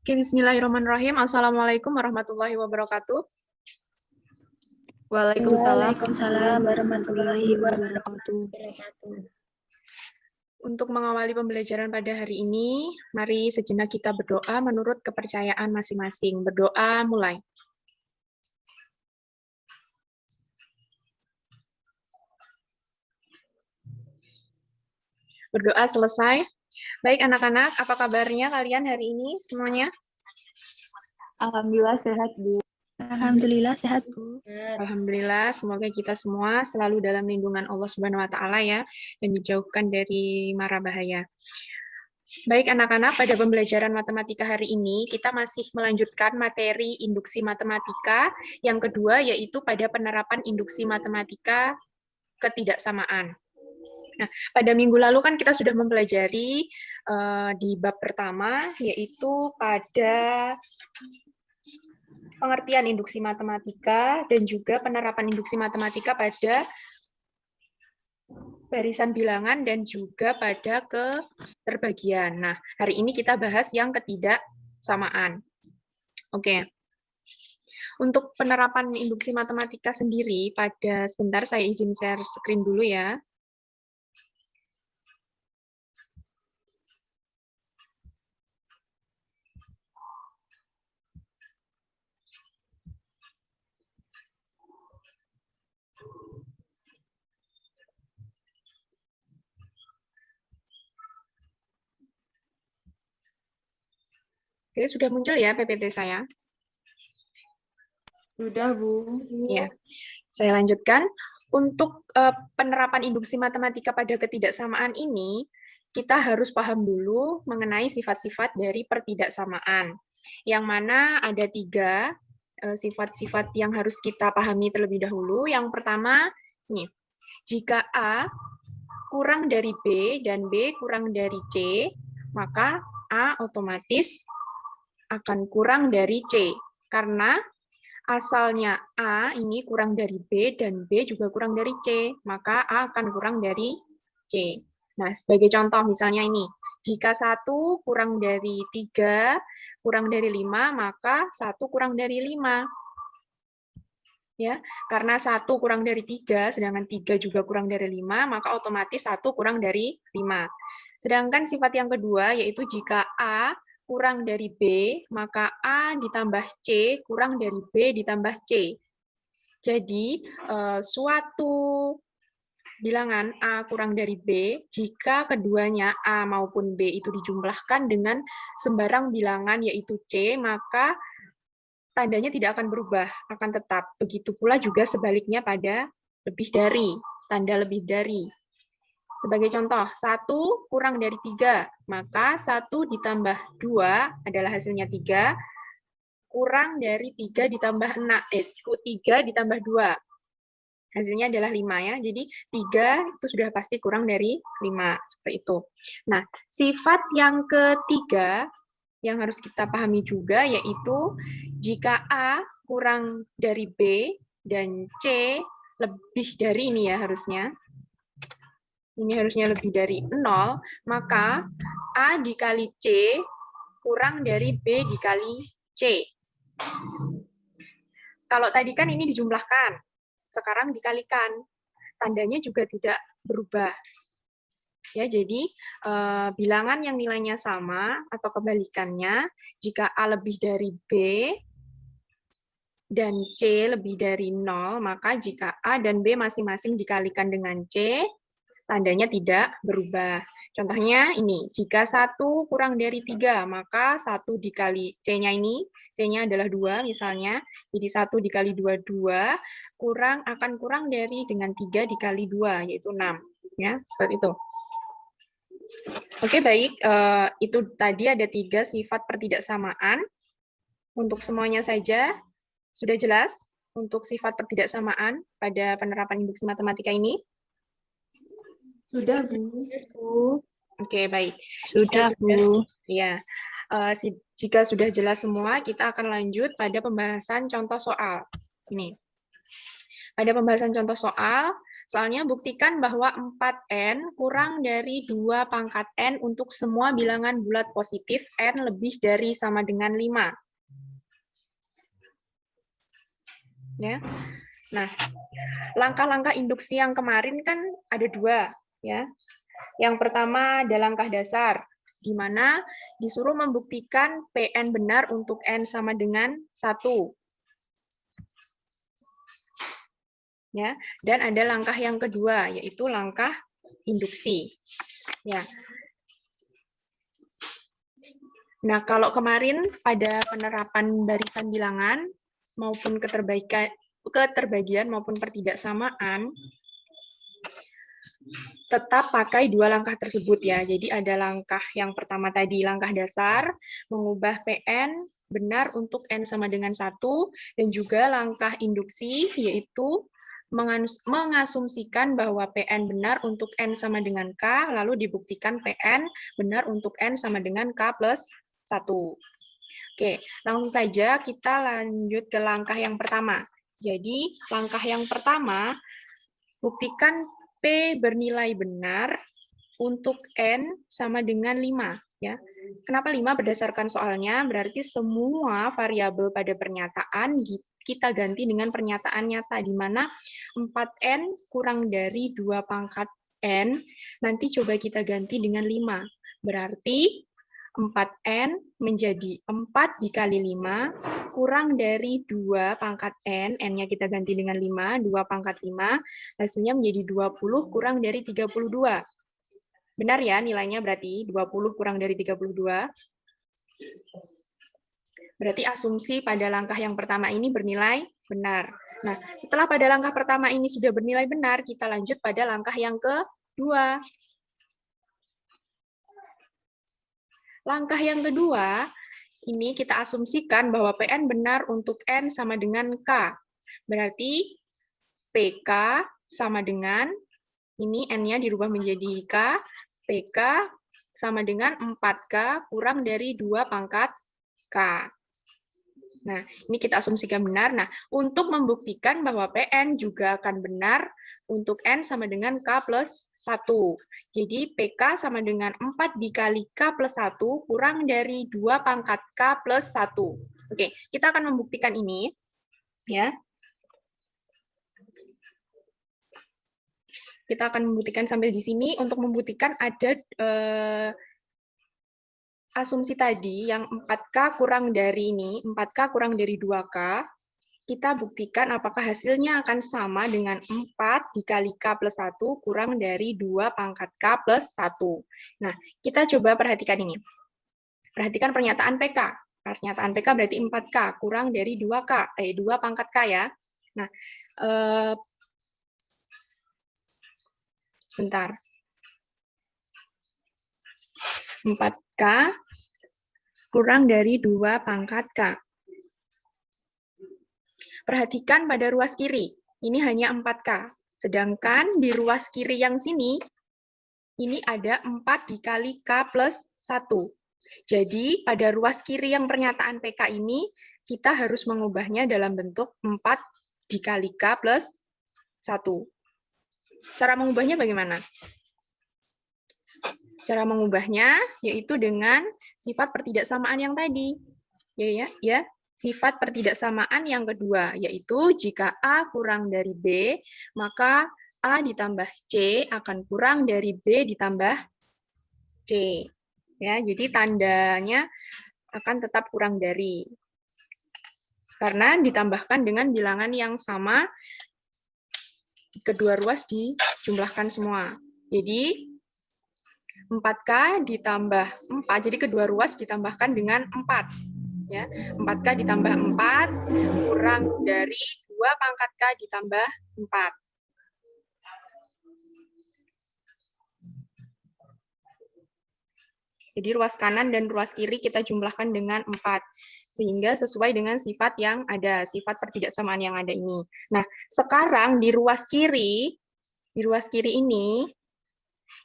Oke, bismillahirrahmanirrahim. Assalamualaikum warahmatullahi wabarakatuh. Waalaikumsalam warahmatullahi wabarakatuh. Untuk mengawali pembelajaran pada hari ini, mari sejenak kita berdoa menurut kepercayaan masing-masing. Berdoa mulai. Berdoa selesai. Baik anak-anak, apa kabarnya kalian hari ini semuanya? Alhamdulillah sehat, Bu. Alhamdulillah sehat, Bu. Alhamdulillah, semoga kita semua selalu dalam lindungan Allah Subhanahu wa taala ya, dan dijauhkan dari mara bahaya. Baik anak-anak, pada pembelajaran matematika hari ini kita masih melanjutkan materi induksi matematika. Yang kedua yaitu pada penerapan induksi matematika ketidaksamaan. Nah, pada minggu lalu kan kita sudah mempelajari di bab pertama, yaitu pada pengertian induksi matematika dan juga penerapan induksi matematika pada barisan bilangan dan juga pada keterbagian. Nah, hari ini kita bahas yang ketidaksamaan. Oke. Untuk penerapan induksi matematika sendiri, sebentar saya izin share screen dulu ya. Oke, sudah muncul ya PPT saya? Sudah, Bu. Ya, saya lanjutkan. Untuk penerapan induksi matematika pada ketidaksamaan ini, kita harus paham dulu mengenai sifat-sifat dari pertidaksamaan. Yang mana ada 3 sifat-sifat yang harus kita pahami terlebih dahulu. Yang pertama, nih, jika A kurang dari B dan B kurang dari C, maka A otomatis akan kurang dari C. Karena asalnya A ini kurang dari B dan B juga kurang dari C, maka A akan kurang dari C. Nah, sebagai contoh misalnya ini, jika 1 kurang dari 3, kurang dari 5, maka 1 kurang dari 5. Ya, karena 1 kurang dari 3, sedangkan 3 juga kurang dari 5, maka otomatis 1 kurang dari 5. Sedangkan sifat yang kedua, yaitu jika A kurang dari B, maka A ditambah C kurang dari B ditambah C. Jadi, suatu bilangan A kurang dari B, jika keduanya A maupun B itu dijumlahkan dengan sembarang bilangan yaitu C, maka tandanya tidak akan berubah, akan tetap. Begitu pula juga sebaliknya pada lebih dari, tanda lebih dari. Sebagai contoh, 1 kurang dari 3, maka 1 ditambah 2 adalah hasilnya 3, kurang dari 3 ditambah 3 ditambah 2. Hasilnya adalah 5 ya. Jadi 3 itu sudah pasti kurang dari 5, seperti itu. Nah, sifat yang ketiga yang harus kita pahami juga yaitu jika A kurang dari B dan C lebih dari ini ya harusnya. Ini harusnya lebih dari 0, maka A dikali C kurang dari B dikali C. Kalau tadi kan ini dijumlahkan, sekarang dikalikan. Tandanya juga tidak berubah. Ya, jadi bilangan yang nilainya sama atau kebalikannya, jika A lebih dari B dan C lebih dari 0, maka jika A dan B masing-masing dikalikan dengan C, tandanya tidak berubah. Contohnya ini, jika 1 kurang dari 3, maka 1 dikali C-nya ini, C-nya adalah 2 misalnya, jadi 1 dikali 2, 2, akan kurang dari dengan 3 dikali 2, yaitu 6. Ya, seperti itu. Oke, baik. Itu tadi ada 3 sifat pertidaksamaan. Untuk semuanya saja, sudah jelas untuk sifat pertidaksamaan pada penerapan induksi matematika ini? Sudah, Bu. Yes, Bu. Oke, baik. Sudah, Bu. Ya. Jika sudah jelas semua, kita akan lanjut pada pembahasan contoh soal. Ini. Pada pembahasan contoh soal, Soalnya buktikan bahwa 4N kurang dari 2 pangkat N untuk semua bilangan bulat positif N lebih dari sama dengan 5. Ya. Nah, langkah-langkah induksi yang kemarin kan ada 2. Ya. Yang pertama ada langkah dasar, di mana disuruh membuktikan PN benar untuk N sama dengan 1. Ya, dan ada langkah yang kedua, yaitu langkah induksi. Ya. Nah, kalau kemarin pada penerapan barisan bilangan maupun keterbagian maupun pertidaksamaan, tetap pakai 2 langkah tersebut ya. Jadi ada langkah yang pertama tadi, langkah dasar, mengubah PN benar untuk N sama dengan 1, dan juga langkah induksi, yaitu mengasumsikan bahwa PN benar untuk N sama dengan K, lalu dibuktikan PN benar untuk N sama dengan K plus 1. Oke, langsung saja kita lanjut ke langkah yang pertama. Jadi, langkah yang pertama, buktikan P bernilai benar untuk N sama dengan 5. Ya. Kenapa 5 berdasarkan soalnya? Berarti semua variabel pada pernyataan kita ganti dengan pernyataan nyata, di mana 4N kurang dari 2 pangkat N, nanti coba kita ganti dengan 5. Berarti 4N menjadi 4 dikali 5, kurang dari 2 pangkat N, N-nya kita ganti dengan 5, 2 pangkat 5, hasilnya menjadi 20 kurang dari 32. Benar ya nilainya berarti 20 kurang dari 32. Berarti asumsi pada langkah yang pertama ini bernilai benar. Nah, setelah pada langkah pertama ini sudah bernilai benar, kita lanjut pada langkah yang kedua. Langkah yang kedua, ini kita asumsikan bahwa PN benar untuk N sama dengan K. Berarti PK sama dengan, ini N-nya dirubah menjadi K, PK sama dengan 4K kurang dari 2 pangkat K. Nah, ini kita asumsikan benar. Nah, untuk membuktikan bahwa PN juga akan benar untuk N sama dengan K plus 1. Jadi, PK sama dengan 4 dikali K plus 1 kurang dari 2 pangkat K plus 1. Oke, kita akan membuktikan ini. Ya. Kita akan membuktikan sampai di sini. Untuk membuktikan ada asumsi tadi yang 4K kurang dari ini, 4K kurang dari 2K, kita buktikan apakah hasilnya akan sama dengan 4 dikali K plus 1 kurang dari 2 pangkat K plus 1. Nah, kita coba perhatikan ini. Perhatikan pernyataan PK. Pernyataan PK berarti 4K kurang dari 2K, 2 pangkat K ya. Nah, sebentar. 4K kurang dari 2 pangkat K. Perhatikan pada ruas kiri, ini hanya 4K. Sedangkan di ruas kiri yang sini, ini ada 4 dikali K plus 1. Jadi, pada ruas kiri yang pernyataan PK ini, kita harus mengubahnya dalam bentuk 4 dikali K plus 1. Cara mengubahnya bagaimana? Cara mengubahnya yaitu dengan sifat pertidaksamaan yang tadi. Ya. Sifat pertidaksamaan yang kedua, yaitu jika A kurang dari B, maka A ditambah C akan kurang dari B ditambah C. Ya, jadi tandanya akan tetap kurang dari. Karena ditambahkan dengan bilangan yang sama, kedua ruas dijumlahkan semua. Jadi 4K ditambah 4, jadi kedua ruas ditambahkan dengan 4. Ya, 4K ditambah 4 kurang dari 2 pangkat K ditambah 4. Jadi ruas kanan dan ruas kiri kita jumlahkan dengan 4. Sehingga sesuai dengan sifat yang ada, sifat pertidaksamaan yang ada ini. Nah, sekarang di ruas kiri ini,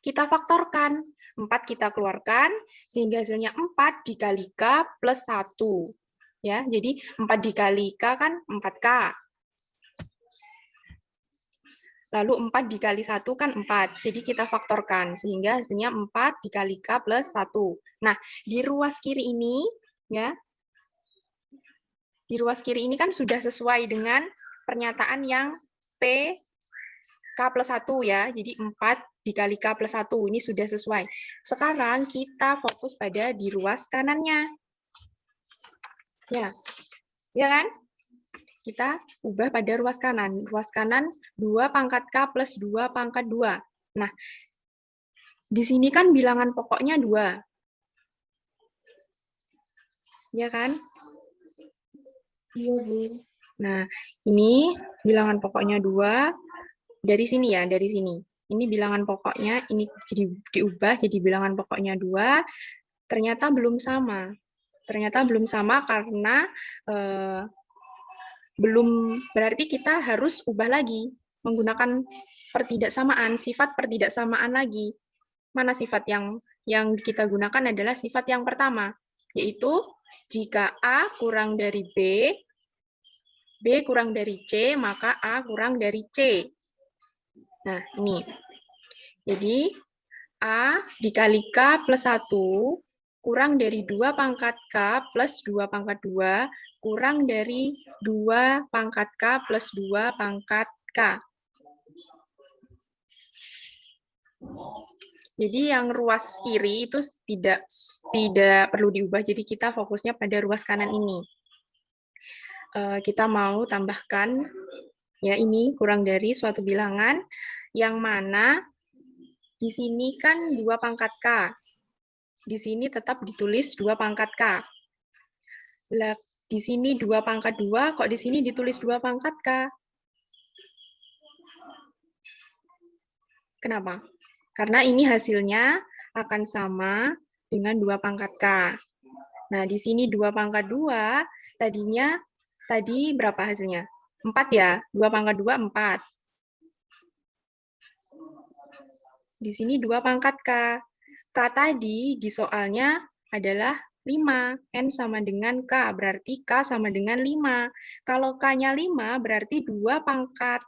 kita faktorkan. 4 kita keluarkan, sehingga hasilnya 4 dikali K plus 1. Ya, jadi 4 dikali K kan 4K. Lalu 4 dikali 1 kan 4. Jadi kita faktorkan. Sehingga hasilnya 4 dikali K plus 1. Nah, di ruas kiri ini, ya, di ruas kiri ini kan sudah sesuai dengan pernyataan yang P K plus 1 ya. Jadi 4 dikali K plus 1. Ini sudah sesuai. Sekarang kita fokus pada di ruas kanannya. Ya, ya kan? Kita ubah pada ruas kanan. Ruas kanan 2 pangkat K plus 2 pangkat 2. Nah, di sini kan bilangan pokoknya 2. Ya kan? Iya, Bu. Nah, ini bilangan pokoknya 2. Dari sini ya, dari sini. Ini bilangan pokoknya, ini jadi diubah jadi bilangan pokoknya 2. Ternyata belum sama. Ternyata belum sama karena belum, berarti kita harus ubah lagi, menggunakan pertidaksamaan, sifat pertidaksamaan lagi. Mana sifat yang kita gunakan adalah sifat yang pertama, yaitu jika A kurang dari B kurang dari C, maka A kurang dari C. Nah, ini. Jadi, A dikali K plus 1 kurang dari 2 pangkat K plus 2 pangkat 2 kurang dari 2 pangkat K plus 2 pangkat K. Jadi yang ruas kiri itu tidak perlu diubah, jadi kita fokusnya pada ruas kanan ini. Kita mau tambahkan, ya ini kurang dari suatu bilangan, yang mana di sini kan 2 pangkat K. Di sini tetap ditulis 2 pangkat K. Lah, di sini 2 pangkat 2, kok di sini ditulis 2 pangkat K? Kenapa? Karena ini hasilnya akan sama dengan 2 pangkat K. Nah, di sini 2 pangkat 2, tadi berapa hasilnya? 4 ya? 2 pangkat 2, 4. Di sini 2 pangkat K. K tadi di soalnya adalah 5. N sama dengan K, berarti K sama dengan 5. Kalau K-nya 5, berarti 2 pangkat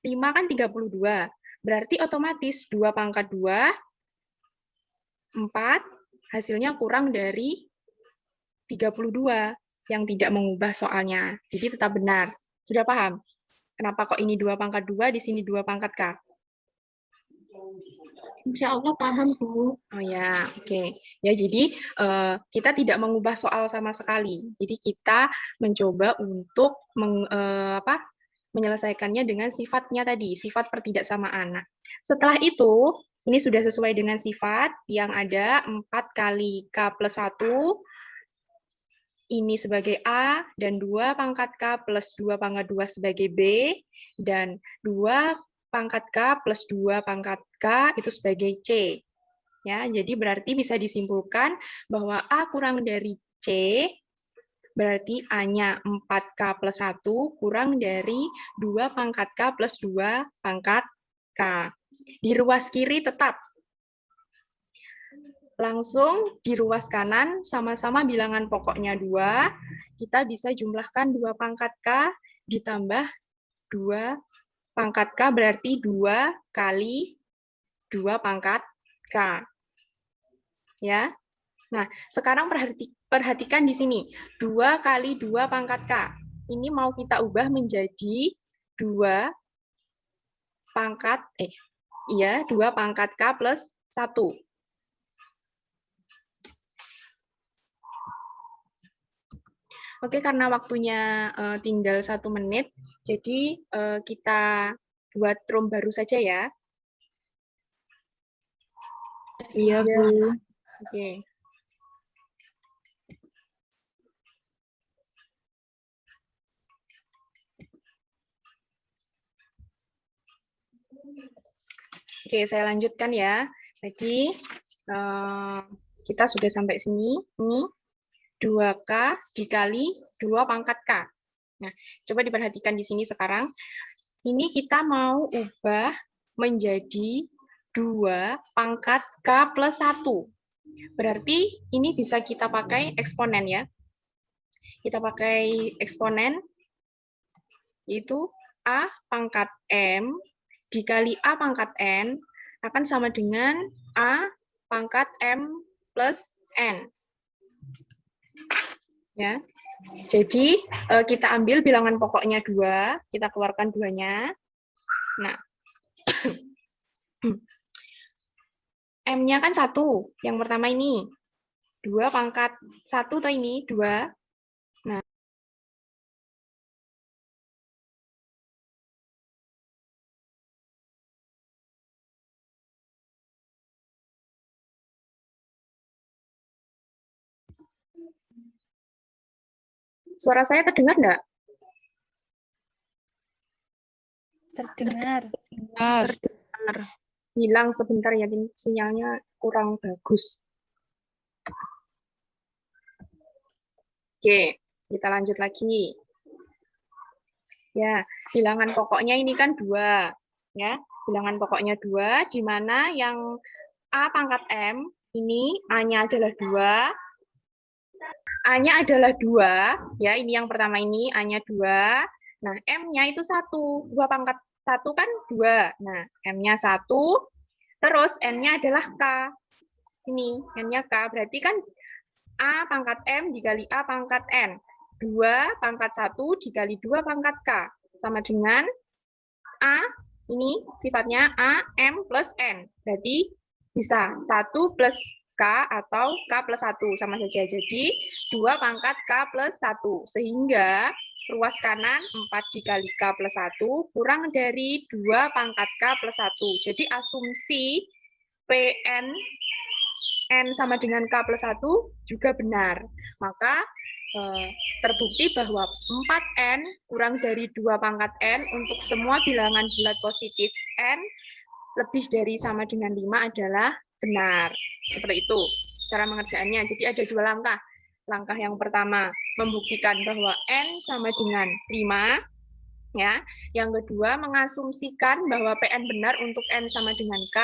5 kan 32. Berarti otomatis 2 pangkat 2, 4, hasilnya kurang dari 32, yang tidak mengubah soalnya. Jadi tetap benar. Sudah paham? Kenapa kok ini 2 pangkat 2, di sini 2 pangkat K? Insya Allah paham, Bu. Oh ya, oke. Ya, jadi kita tidak mengubah soal sama sekali. Jadi kita mencoba untuk menyelesaikannya dengan sifatnya tadi, sifat pertidaksamaan. Nah, setelah itu, ini sudah sesuai dengan sifat yang ada 4 kali K plus 1, ini sebagai A, dan 2 pangkat K plus 2 pangkat 2 sebagai B, dan 2 pangkat K plus 2 pangkat K itu sebagai C. Ya, jadi berarti bisa disimpulkan bahwa A kurang dari C, berarti A-nya 4K plus 1 kurang dari 2 pangkat K plus 2 pangkat K. Di ruas kiri tetap. Langsung di ruas kanan, sama-sama bilangan pokoknya 2, kita bisa jumlahkan 2 pangkat K ditambah 2 pangkat K, berarti 2 kali 2 pangkat K. Ya. Nah, sekarang perhatikan di sini. 2 kali 2 pangkat K. Ini mau kita ubah menjadi 2 pangkat, 2 pangkat K plus 1. Oke, karena waktunya tinggal 1 menit, jadi kita buat room baru saja ya. Iya, Bu. Oke. Oke, saya lanjutkan ya. Jadi, kita sudah sampai sini. Ini 2K dikali 2 pangkat K. Nah, coba diperhatikan di sini sekarang. Ini kita mau ubah menjadi 2 pangkat K plus 1. Berarti ini bisa kita pakai eksponen ya. Kita pakai eksponen, yaitu A pangkat M dikali A pangkat N akan sama dengan A pangkat M plus N. Ya. Jadi, kita ambil bilangan pokoknya 2, kita keluarkan 2-nya. Nah, M-nya kan 1, yang pertama ini. 2 pangkat 1 atau ini, 2. Nah, suara saya terdengar enggak? Terdengar. Terdengar. Hilang sebentar ya, sinyalnya kurang bagus. Oke, kita lanjut lagi. Ya, bilangan pokoknya ini kan 2. Ya, bilangan pokoknya 2, di mana yang A pangkat M, ini A-nya adalah 2. A-nya adalah 2, ya, ini yang pertama ini, A-nya 2. Nah, M-nya itu 1. 2 pangkat 1 kan 2. Nah, M-nya 1, terus N-nya adalah K. Ini, N-nya K, berarti kan A pangkat M dikali A pangkat N. 2 pangkat 1 dikali 2 pangkat K. Sama dengan A, ini sifatnya A, M plus N. Berarti bisa 1 plus K atau K plus 1. Sama saja. Jadi 2 pangkat K plus 1. Sehingga ruas kanan 4 dikali K plus 1 kurang dari 2 pangkat K plus 1. Jadi asumsi PN N sama dengan K plus 1 juga benar. Maka terbukti bahwa 4N kurang dari 2 pangkat N untuk semua bilangan bulat positif N lebih dari sama dengan 5 adalah benar. Seperti itu cara mengerjakannya. Jadi ada 2 langkah. Langkah yang pertama, membuktikan bahwa N sama dengan 5. Ya. Yang kedua, mengasumsikan bahwa PN benar untuk N sama dengan K.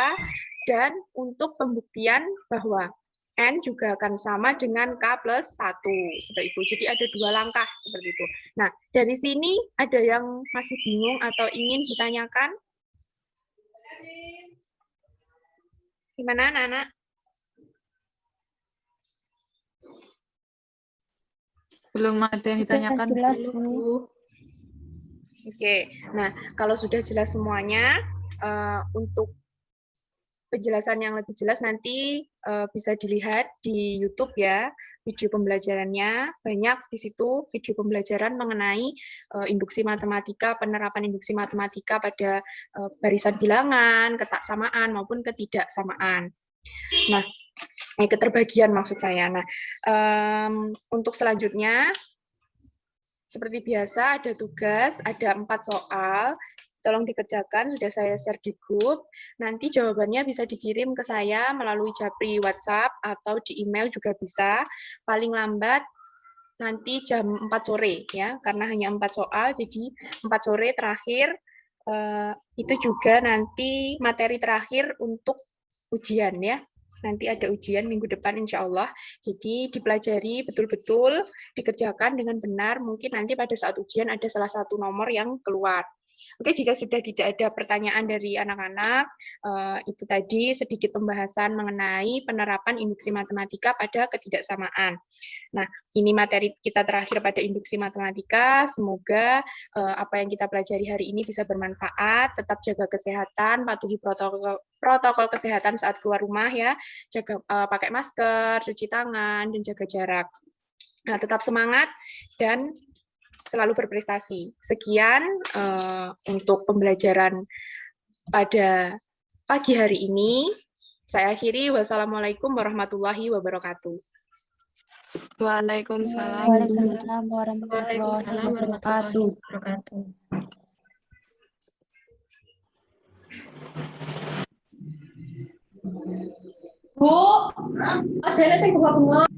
Dan untuk pembuktian bahwa N juga akan sama dengan K plus 1. Seperti itu. Jadi ada 2 langkah seperti itu. Nah, dari sini ada yang masih bingung atau ingin ditanyakan? Gimana, anak-anak? Belum ada yang ditanyakan. Jelas, Bu. Oke, nah kalau sudah jelas semuanya, untuk penjelasan yang lebih jelas nanti bisa dilihat di YouTube ya, video pembelajarannya. Banyak di situ video pembelajaran mengenai induksi matematika, penerapan induksi matematika pada barisan bilangan, ketaksamaan, maupun ketidaksamaan. Nah, keterbagian maksud saya. Nah, untuk selanjutnya, seperti biasa ada tugas, ada 4 soal. Tolong dikerjakan, sudah saya share di grup. Nanti jawabannya bisa dikirim ke saya melalui Japri WhatsApp atau di email juga bisa. Paling lambat nanti jam 4 sore ya, karena hanya 4 soal, jadi 4 sore terakhir. Itu juga nanti materi terakhir untuk ujian ya. Nanti ada ujian minggu depan insya Allah. Jadi dipelajari betul-betul, dikerjakan dengan benar. Mungkin nanti pada saat ujian ada salah satu nomor yang keluar. Oke, jika sudah tidak ada pertanyaan dari anak-anak, itu tadi sedikit pembahasan mengenai penerapan induksi matematika pada ketidaksamaan. Nah, ini materi kita terakhir pada induksi matematika. Semoga apa yang kita pelajari hari ini bisa bermanfaat. Tetap jaga kesehatan, patuhi protokol kesehatan saat keluar rumah ya. Jaga pakai masker, cuci tangan, dan jaga jarak. Nah, tetap semangat dan selalu berprestasi. Sekian untuk pembelajaran pada pagi hari ini. Saya akhiri. Wassalamualaikum warahmatullahi wabarakatuh. Waalaikumsalam. Waalaikumsalam warahmatullahi Waalaikumsalam warahmatullahi wabarakatuh. wabarakatuh. Bu, aja sing bunga-bunga.